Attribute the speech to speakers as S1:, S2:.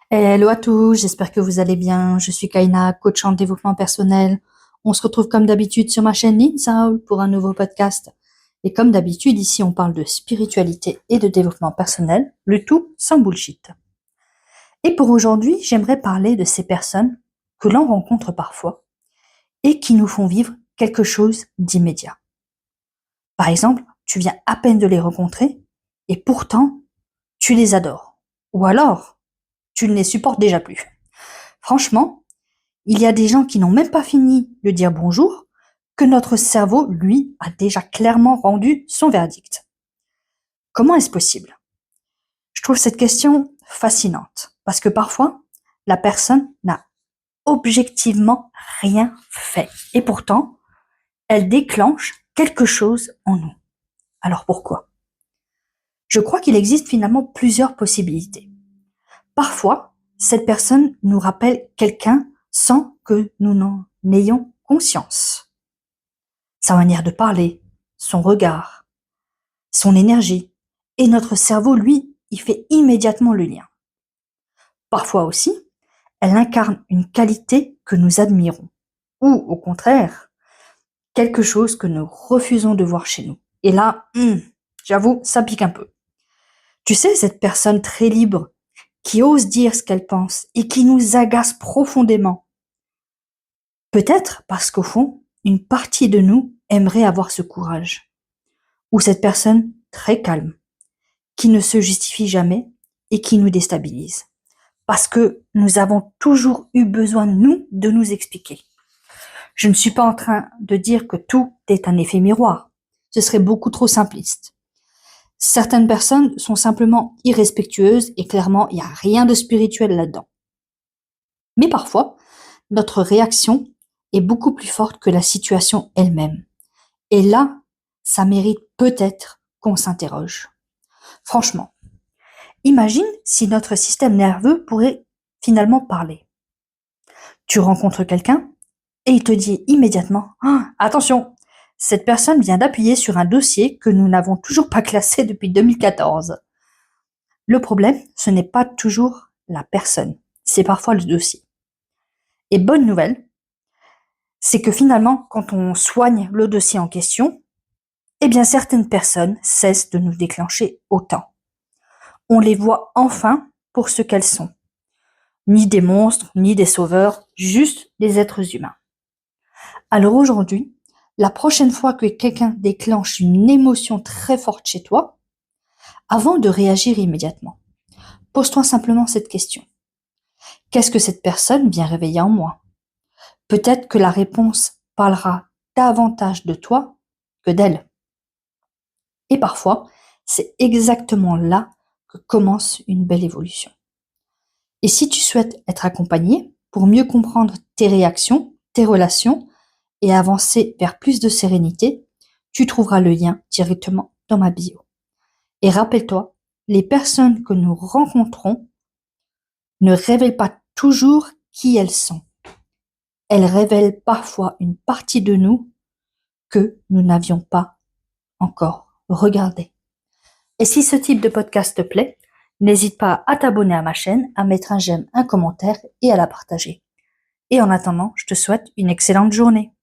S1: Hello à tous, j'espère que vous allez bien. Je suis Kaina, coach en développement personnel. On se retrouve comme d'habitude sur ma chaîne Ninsaul pour un nouveau podcast. Et comme d'habitude, ici on parle de spiritualité et de développement personnel, le tout sans bullshit. Et pour aujourd'hui, j'aimerais parler de ces personnes que l'on rencontre parfois et qui nous font vivre quelque chose d'immédiat. Par exemple, tu viens à peine de les rencontrer et pourtant tu les adores. Ou alors, tu ne les supportes déjà plus. Franchement, il y a des gens qui n'ont même pas fini de dire bonjour que notre cerveau, lui, a déjà clairement rendu son verdict. Comment est-ce possible? Je trouve cette question fascinante parce que parfois, la personne n'a objectivement rien fait et pourtant, elle déclenche quelque chose en nous. Alors pourquoi? Je crois qu'il existe finalement plusieurs possibilités. Parfois, cette personne nous rappelle quelqu'un sans que nous n'en ayons conscience. Sa manière de parler, son regard, son énergie, et notre cerveau, lui, il fait immédiatement le lien. Parfois aussi, elle incarne une qualité que nous admirons, ou au contraire, quelque chose que nous refusons de voir chez nous. Et là, j'avoue, ça pique un peu. Tu sais, cette personne très libre, qui ose dire ce qu'elle pense et qui nous agace profondément. Peut-être parce qu'au fond, une partie de nous aimerait avoir ce courage. Ou cette personne très calme, qui ne se justifie jamais et qui nous déstabilise. Parce que nous avons toujours eu besoin, nous, de nous expliquer. Je ne suis pas en train de dire que tout est un effet miroir. Ce serait beaucoup trop simpliste. Certaines personnes sont simplement irrespectueuses et clairement, il n'y a rien de spirituel là-dedans. Mais parfois, notre réaction est beaucoup plus forte que la situation elle-même. Et là, ça mérite peut-être qu'on s'interroge. Franchement, imagine si notre système nerveux pourrait finalement parler. Tu rencontres quelqu'un et il te dit immédiatement « Attention, cette personne vient d'appuyer sur un dossier que nous n'avons toujours pas classé depuis 2014. » Le problème, ce n'est pas toujours la personne, c'est parfois le dossier. Et bonne nouvelle, c'est que finalement, quand on soigne le dossier en question, eh bien certaines personnes cessent de nous déclencher autant. On les voit enfin pour ce qu'elles sont. Ni des monstres, ni des sauveurs, juste des êtres humains. Alors aujourd'hui, la prochaine fois que quelqu'un déclenche une émotion très forte chez toi, avant de réagir immédiatement, pose-toi simplement cette question. Qu'est-ce que cette personne vient réveiller en moi? Peut-être que la réponse parlera davantage de toi que d'elle. Et parfois, c'est exactement là que commence une belle évolution. Et si tu souhaites être accompagné pour mieux comprendre tes réactions, tes relations et avancer vers plus de sérénité, tu trouveras le lien directement dans ma bio. Et rappelle-toi, les personnes que nous rencontrons ne révèlent pas toujours qui elles sont. Elles révèlent parfois une partie de nous que nous n'avions pas encore regardée. Et si ce type de podcast te plaît, n'hésite pas à t'abonner à ma chaîne, à mettre un j'aime, un commentaire et à la partager. Et en attendant, je te souhaite une excellente journée.